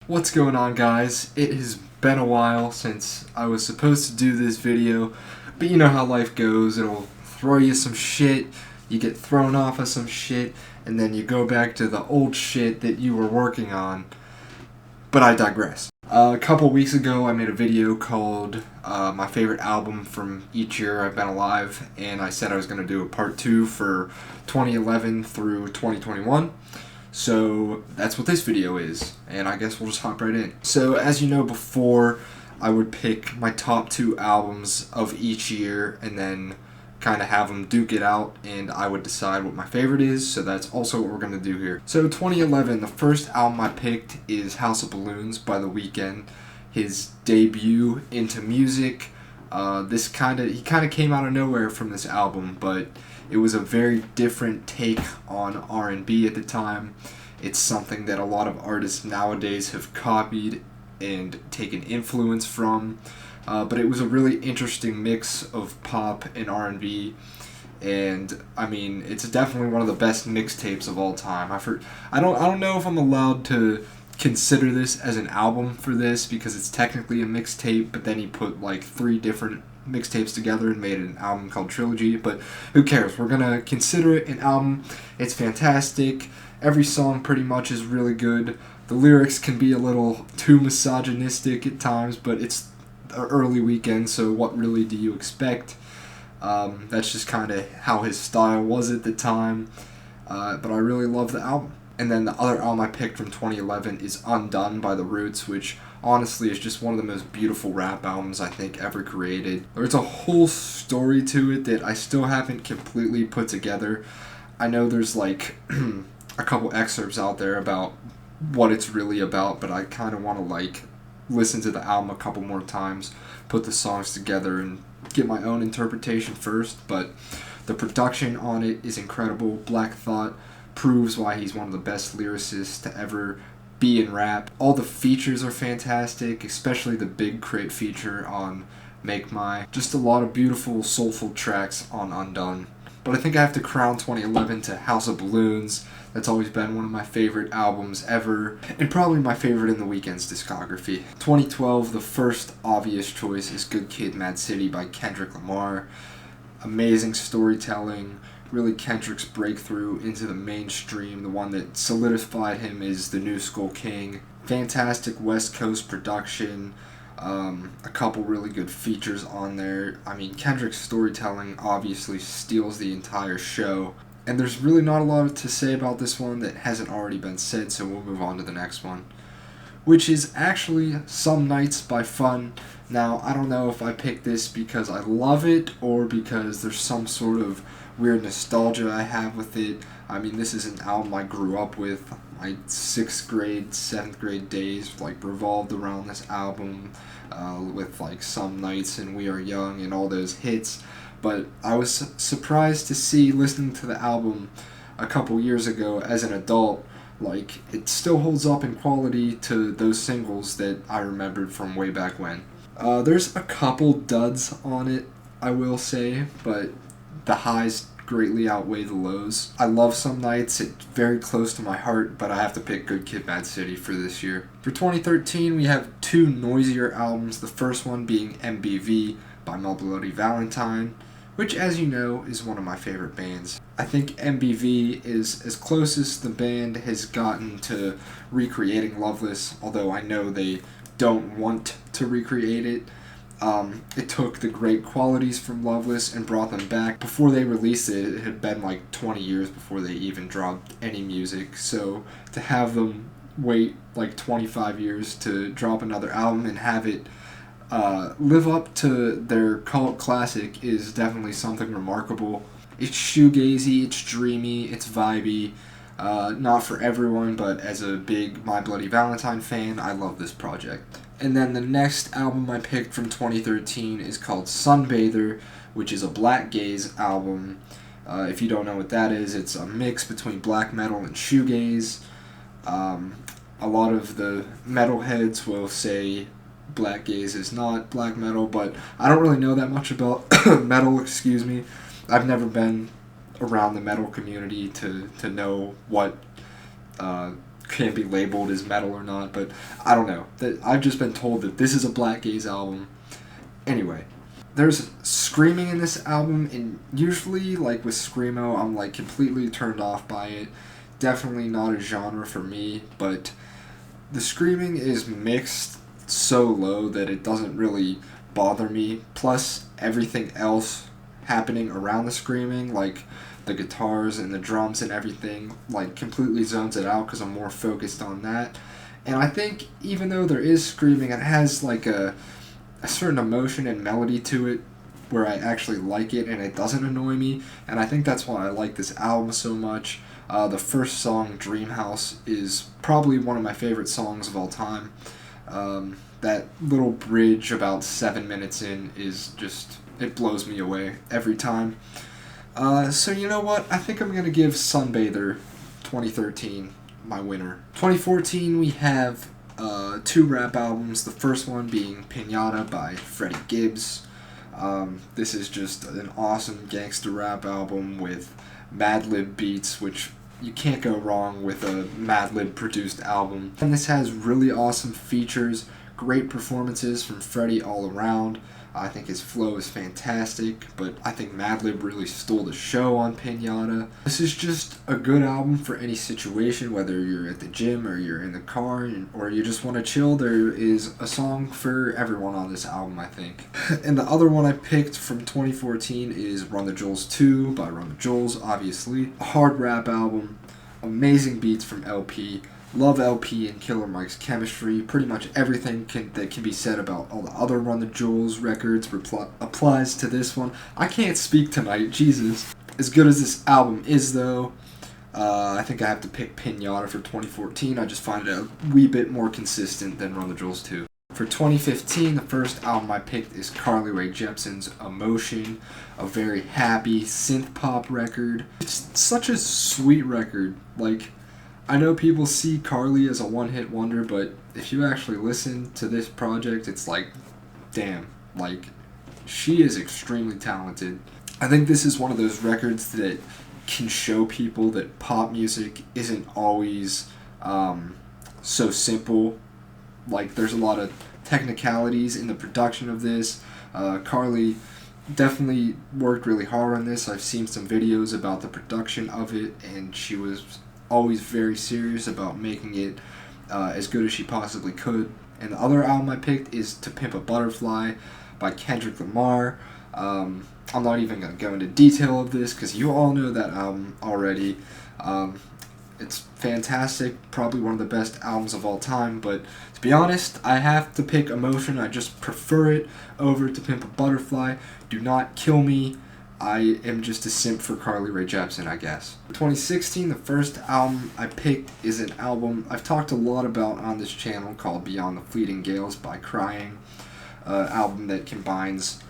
What's going on, guys? It has been a while since I was supposed to do this video, but you know how life goes. It'll throw you some shit, you get thrown off of some shit, and then you go back to the old shit that you were working on. But I digress. A couple weeks ago, I made a video called my favorite album from each year I've been alive, and I said I was going to do a part 2 for 2011 through 2021. So that's what this video is, and I guess we'll just hop right in. So as you know, before I would pick my top 2 albums of each year and then kind of have them duke it out, and I would decide what my favorite is. So that's also what we're going to do here. So 2011, the first album I picked is House of Balloons by The Weeknd, his debut into music. He kind of came out of nowhere from this album, but it was a very different take on R&B at the time. It's something that a lot of artists nowadays have copied and taken influence from. But it was a really interesting mix of pop and R&B, and I mean, it's definitely one of the best mixtapes of all time. I don't know if I'm allowed to consider this as an album for this because it's technically a mixtape, but then he put like 3 different mixtapes together and made an album called Trilogy, but who cares? We're gonna consider it an album. It's fantastic. Every song pretty much is really good. The lyrics can be a little too misogynistic at times, but it's the early Weeknd, so what really do you expect? That's just kind of how his style was at the time, but I really love the album. And then the other album I picked from 2011 is Undone by The Roots, which honestly is just one of the most beautiful rap albums I think ever created. There's a whole story to it that I still haven't completely put together. I know there's like a couple excerpts out there about what it's really about, but I kind of want to like listen to the album a couple more times, put the songs together, and get my own interpretation first. But the production on it is incredible. Black Thought proves why he's one of the best lyricists to ever be in rap. All the features are fantastic, especially the Big Crit feature on Make My. Just a lot of beautiful, soulful tracks on Undone. But I think I have to crown 2011 to House of Balloons. That's always been one of my favorite albums ever, and probably my favorite in The Weeknd's discography. 2012, the first obvious choice is Good Kid, Mad City by Kendrick Lamar. Amazing storytelling, really Kendrick's breakthrough into the mainstream, the one that solidified him as the new School King. Fantastic West Coast production, a couple really good features on there. I mean, Kendrick's storytelling obviously steals the entire show. And there's really not a lot to say about this one that hasn't already been said, so we'll move on to the next one, which is actually Some Nights by Fun. Now, I don't know if I picked this because I love it or because there's some sort of weird nostalgia I have with it. I mean, this is an album I grew up with. My 6th grade, 7th grade days like revolved around this album, with like Some Nights and We Are Young and all those hits. But I was surprised to see, listening to the album a couple years ago as an adult, like, it still holds up in quality to those singles that I remembered from way back when. There's a couple duds on it, I will say, but the highs greatly outweigh the lows. I love Some Nights, it's very close to my heart, but I have to pick Good Kid, Mad City for this year. For 2013, we have 2 noisier albums, the first one being MBV by My Bloody Valentine, which, as you know, is one of my favorite bands. I think MBV is as close as the band has gotten to recreating Loveless, although I know they don't want to recreate it. It took the great qualities from Loveless and brought them back. Before they released it, it had been like 20 years before they even dropped any music, so to have them wait like 25 years to drop another album and have it live up to their cult classic is definitely something remarkable. It's shoegazy, it's dreamy, it's vibey. Not for everyone, but as a big My Bloody Valentine fan, I love this project. And then the next album I picked from 2013 is called Sunbather, which is a black gaze album. If you don't know what that is, it's a mix between black metal and shoegaze. A lot of the metalheads will say black gaze is not black metal, but I don't really know that much about metal, excuse me. I've never been around the metal community to know what can be labeled as metal or not, but I don't know. I've just been told that this is a Black Gaze album. Anyway, there's screaming in this album, and usually, like with screamo, I'm like completely turned off by it. Definitely not a genre for me, but the screaming is mixed so low that it doesn't really bother me. Plus, everything else happening around the screaming, like the guitars and the drums and everything, like completely zones it out because I'm more focused on that. And I think even though there is screaming, it has like a certain emotion and melody to it where I actually like it and it doesn't annoy me. And I think that's why I like this album so much. The first song, Dream House, is probably one of my favorite songs of all time. That little bridge about 7 minutes in is just, it blows me away every time. So you know what? I think I'm going to give Sunbather 2013 my winner. 2014 we have 2 rap albums. The first one being Pinata by Freddie Gibbs. This is just an awesome gangster rap album with Madlib beats, which you can't go wrong with a Madlib produced album. And this has really awesome features, great performances from Freddie all around. I think his flow is fantastic, but I think Madlib really stole the show on Pinata. This is just a good album for any situation, whether you're at the gym or you're in the car or you just want to chill. There is a song for everyone on this album, I think. And the other one I picked from 2014 is Run the Jewels 2 by Run the Jewels, obviously. A hard rap album, amazing beats from LP. Love LP and Killer Mike's chemistry. Pretty much everything that can be said about all the other Run the Jewels records applies to this one. I can't speak tonight, Jesus. As good as this album is, though, I think I have to pick Pinata for 2014. I just find it a wee bit more consistent than Run the Jewels 2. For 2015, the first album I picked is Carly Rae Jepsen's Emotion, a very happy synth pop record. It's such a sweet record. Like, I know people see Carly as a one-hit wonder, but if you actually listen to this project, it's like, damn, like, she is extremely talented. I think this is one of those records that can show people that pop music isn't always so simple. Like, there's a lot of technicalities in the production of this. Carly definitely worked really hard on this. I've seen some videos about the production of it, and she was always very serious about making it as good as she possibly could. And the other album I picked is To Pimp a Butterfly by Kendrick Lamar. I'm not even going to go into detail of this because you all know that album already. It's fantastic, probably one of the best albums of all time, but to be honest, I have to pick Emotion. I just prefer it over To Pimp a Butterfly. Do not kill me. I am just a simp for Carly Rae Jepsen, I guess. 2016, the first album I picked is an album I've talked a lot about on this channel called Beyond the Fleeting Gales by Crying. Album that combines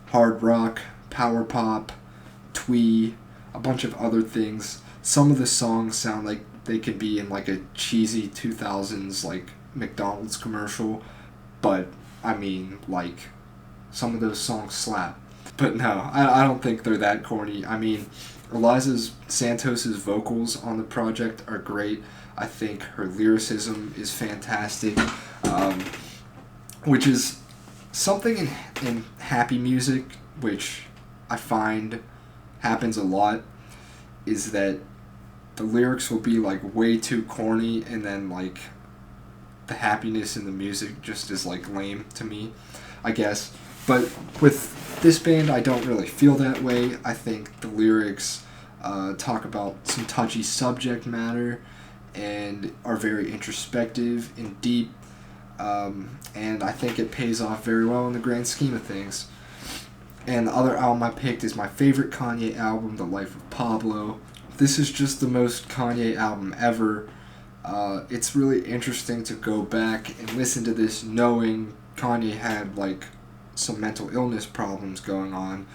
hard rock, power pop, twee, a bunch of other things. Some of the songs sound like they could be in like a cheesy 2000s like McDonald's commercial, but I mean, like, some of those songs slap. But no, I don't think they're that corny. I mean, Eliza Santos's vocals on the project are great. I think her lyricism is fantastic, which is something in happy music, which I find happens a lot, is that the lyrics will be like way too corny, and then like the happiness in the music just is like lame to me, I guess. But with this band, I don't really feel that way. I think the lyrics talk about some touchy subject matter and are very introspective and deep, and I think it pays off very well in the grand scheme of things. And the other album I picked is my favorite Kanye album, The Life of Pablo. This is just the most Kanye album ever. It's really interesting to go back and listen to this knowing Kanye had like some mental illness problems going on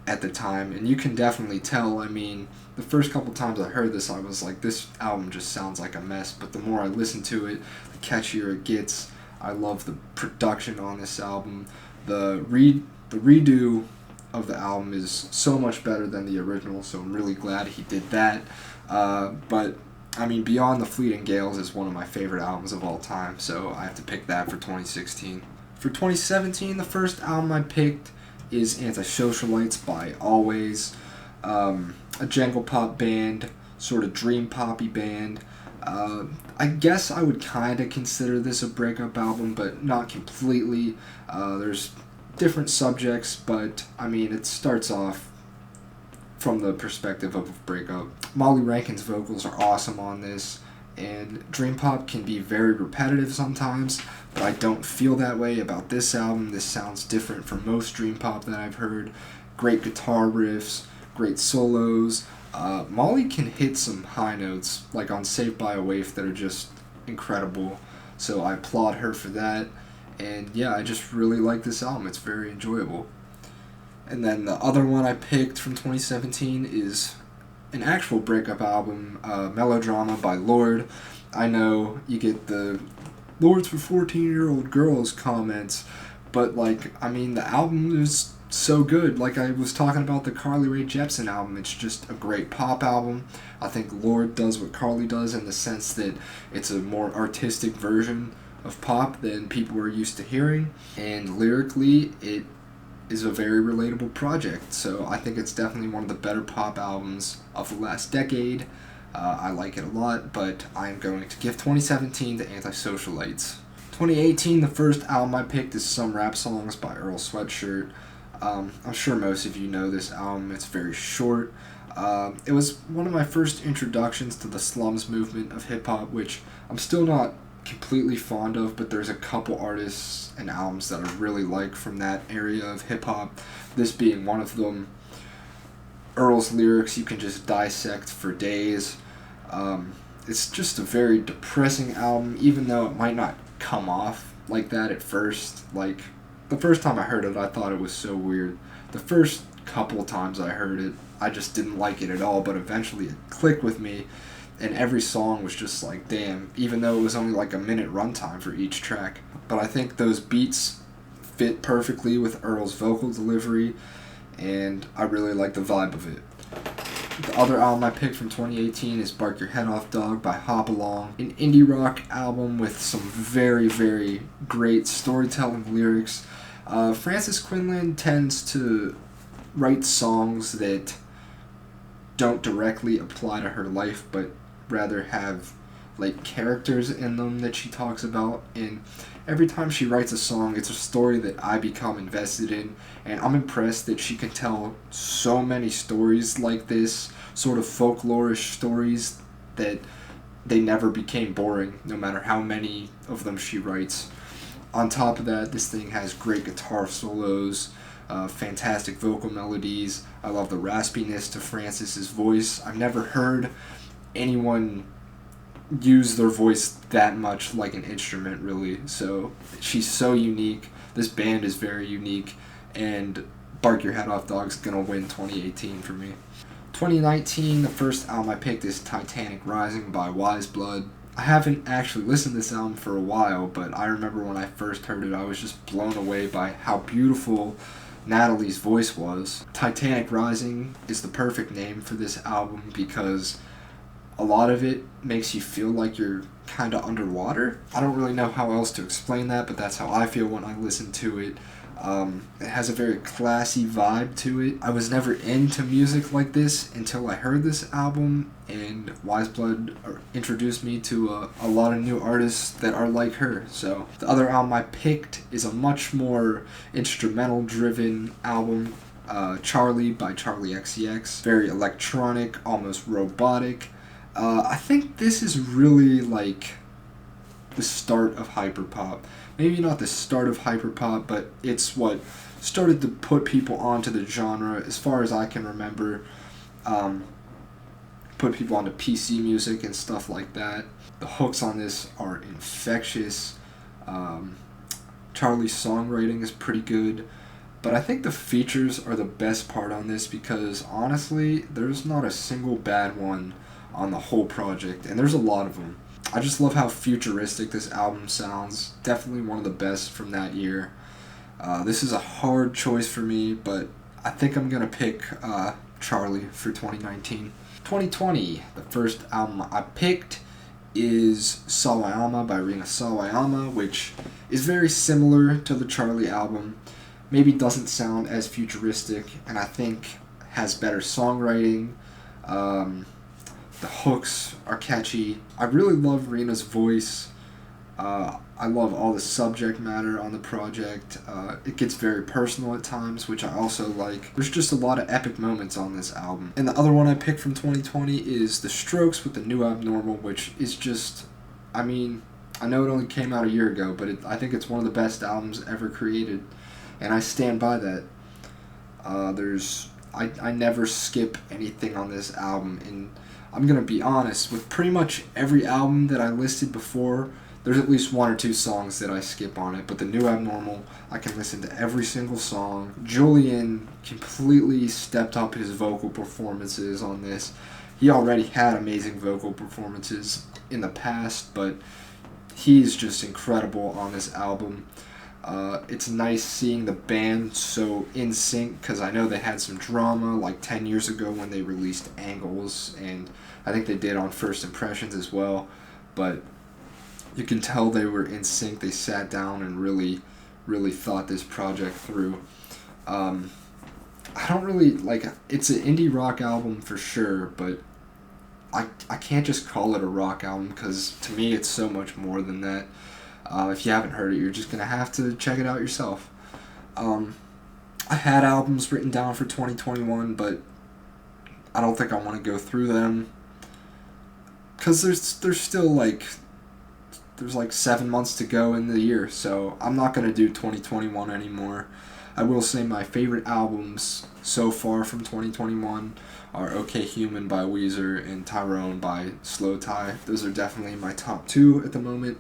at the time, and you can definitely tell. I mean, the first couple times I heard this, I was like, this album just sounds like a mess, but the more I listen to it, the catchier it gets. I love the production on this album. The redo of the album is so much better than the original, so I'm really glad he did that. But I mean, Beyond the Fleeting Gales is one of my favorite albums of all time, so I have to pick that for 2016. For 2017, the first album I picked is Antisocialites by Always, a jangle pop band, sort of dream poppy band. I guess I would kind of consider this a breakup album, but not completely. There's different subjects, but I mean, it starts off from the perspective of a breakup. Molly Rankin's vocals are awesome on this, and dream pop can be very repetitive sometimes, but I don't feel that way about this album. This sounds different from most dream pop that I've heard. Great guitar riffs, great solos. Molly can hit some high notes, like on Saved by a Waif, that are just incredible, so I applaud her for that. And yeah, I just really like this album. It's very enjoyable. And then the other one I picked from 2017 is an actual breakup album, Melodrama by Lorde. I know you get the Lorde's for 14-year-old girls comments, but like, I mean, the album is so good. Like I was talking about the Carly Rae Jepsen album, it's just a great pop album. I think Lorde does what Carly does in the sense that it's a more artistic version of pop than people are used to hearing, and lyrically it is a very relatable project, so I think it's definitely one of the better pop albums of the last decade. I like it a lot, but I'm going to give 2017 to Antisocialites. 2018, the first album I picked is Some Rap Songs by Earl Sweatshirt. I'm sure most of you know this album. It's very short. It was one of my first introductions to the slums movement of hip-hop, which I'm still not completely fond of, but there's a couple artists and albums that I really like from that area of hip-hop, this being one of them. Earl's lyrics you can just dissect for days. It's just a very depressing album, even though it might not come off like that at first. Like, the first time I heard it, I thought it was so weird. The first couple times I heard it, I just didn't like it at all, but eventually it clicked with me, and every song was just like, damn, even though it was only like a minute runtime for each track. But I think those beats fit perfectly with Earl's vocal delivery, and I really like the vibe of it. The other album I picked from 2018 is Bark Your Head Off Dog by Hop Along, an indie rock album with some very, very great storytelling lyrics. Frances Quinlan tends to write songs that don't directly apply to her life, but rather have like characters in them that she talks about, and every time she writes a song, it's a story that I become invested in, and I'm impressed that she can tell so many stories like this, sort of folklorish stories, that they never became boring, no matter how many of them she writes. On top of that, this thing has great guitar solos, fantastic vocal melodies. I love the raspiness to Frances's voice. I've never heard anyone use their voice that much like an instrument, really. So she's so unique. This band is very unique, and Bark Your Head Off Dog's gonna win 2018 for me. 2019, the first album I picked is Titanic Rising by Wise Blood. I haven't actually listened to this album for a while, but I remember when I first heard it, I was just blown away by how beautiful Natalie's voice was. Titanic Rising is the perfect name for this album because a lot of it makes you feel like you're kind of underwater. I don't really know how else to explain that, but that's how I feel when I listen to it. It has a very classy vibe to it. I was never into music like this until I heard this album, and Wise Blood introduced me to a lot of new artists that are like her. So the other album I picked is a much more instrumental driven album, Charlie by Charlie XCX. Very electronic, almost robotic. I think this is really like the start of hyperpop. Maybe not the start of hyperpop, but it's what started to put people onto the genre, as far as I can remember. Put people onto PC music and stuff like that. The hooks on this are infectious. Charlie's songwriting is pretty good. But I think the features are the best part on this because, honestly, there's not a single bad one on the whole project, and there's a lot of them. I just love how futuristic this album sounds. Definitely one of the best from that year. This is a hard choice for me, but I think I'm going to pick Charlie for 2019. 2020, the first album I picked is Sawayama by Rina Sawayama, which is very similar to the Charlie album. Maybe doesn't sound as futuristic, and I think has better songwriting. The hooks are catchy. I really love Rina's voice. I love all the subject matter on the project. It gets very personal at times, which I also like. There's just a lot of epic moments on this album. And the other one I picked from 2020 is The Strokes with The New Abnormal, which is just, I mean, I know it only came out a year ago, but I think it's one of the best albums ever created, and I stand by that. I never skip anything on this album, and I'm gonna be honest, with pretty much every album that I listed before, there's at least one or two songs that I skip on it, but The New Abnormal, I can listen to every single song. Julian completely stepped up his vocal performances on this. He already had amazing vocal performances in the past, but he's just incredible on this album. It's nice seeing the band so in sync, because I know they had some drama like 10 years ago when they released Angles, and I think they did on First Impressions as well, but you can tell they were in sync. They sat down and really thought this project through. I don't really, like, it's an indie rock album for sure, but I can't just call it a rock album, because to me it's so much more than that. If you haven't heard it, you're just going to have to check it out yourself. I had albums written down for 2021, but I don't think I want to go through them, because there's still there's 7 months to go in the year, so I'm not going to do 2021 anymore. I will say my favorite albums so far from 2021 are OK Human by Weezer and Tyrone by Slowthai. Those are definitely my top two at the moment,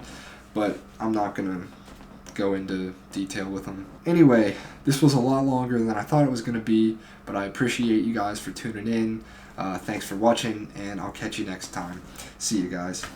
but I'm not going to go into detail with them. Anyway, this was a lot longer than I thought it was going to be, but I appreciate you guys for tuning in. Thanks for watching, and I'll catch you next time. See you guys.